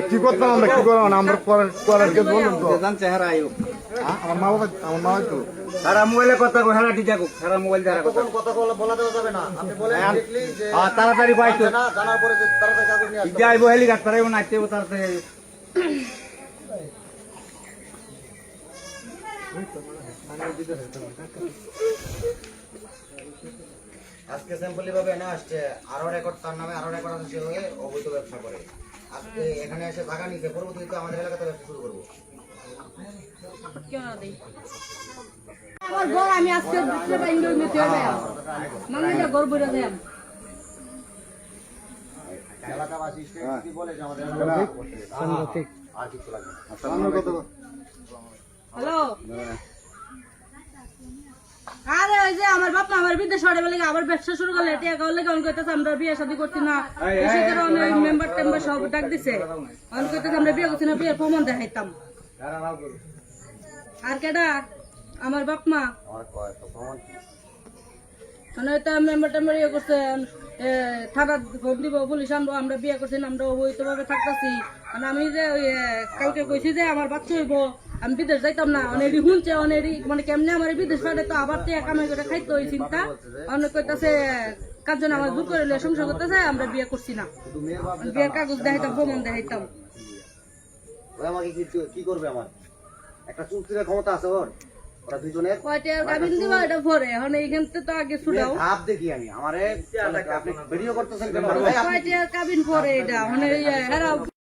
কি করতাম আমরা, কি করবো না আমরা বললাম তো চেহারা আয়ু আমার মা তো সারা মোবাইলে কথা কো, সারা ঠিক থাকুক, সারা মোবাইল দ্বারা কথা কথা বলা দেওয়া যাবে না। আপনি বলেন ডিরেক্টলি যে তাড়াতাড়ি বাইতো না জানার পরে যে তাড়াতাড়ি কাগজ নিয়ে আসতে যাইবো হেলিকপ্টার আইবো না আইতেও তাড়াতাড়ি। আজকে স্যাম্পল ভাবে না আসছে, আরো রেকর্ড তার নামে আরো রেকর্ড আছে, সে হয়ে অবৈধ ব্যবসা করে। আজকে এখানে এসে জায়গা নিতে, পরবর্তীতে আমাদের এলাকাতে ব্যবসা শুরু করবো। আমার ঘর আমি আজকে দুপুরে বাইন্দে নিতে হবে মাঙ্গিটা ঘর বইরা দেব এলাকাবাসী কি বলে যে আমাদের আর কিছু লাগবে হ্যালো আরে ওই যে আমার বাপ মা আমার বিদেশ পাঠাবে বলে আবার ব্যবসা শুরু করলে টাকা হলে কেমন কইতেছে আমরা বিয়ে শাদী করছি না, সেই কারণে ওই মেম্বার টেম্বার সব ডাক দিছে, অন কইতেছে আমরা বিয়ে করছি না, বিয়ের প্রমাণ দেখাইতাম। আর কেডা আমার বাপ মা মানে এটা মেম্বার টেম্বার ইয়ে করছে, থানা ফোন দিব, পুলিশ আনবো, আমরা বিয়ে করছি না, আমরা অবৈধ ভাবে থাকতেছি। মানে আমি যে ওই কালকে কইছি যে আমার বাচ্চা হইব, আমি বিদেশ যাইতাম না, অনেকই শুনছে, অনেকই মানে কেমনে আমার বিদেশ পাঠে তো আবার তো কামাই করে খাইতে ওই চিন্তা, অনেক কইতাছে কার জন্য আমার দূর করে সংসার করতেছে, আমরা বিয়ে করছি না, বিয়ের কাগজ দেখাইতাম, প্রমাণ দেখাইতাম। আমাকে কি করবে? আমার একটা চুক্তির ক্ষমতা আছে ওর, ওরা দুজনের কয়টা গাবিন দিবা এটা পরে, এখন এইখান তো আগে ছুটাও ভাব দেখি আমি আমারে আপনি ভিডিও করতেছেন কেন? কয়টা গাবিন পরে এটা মানে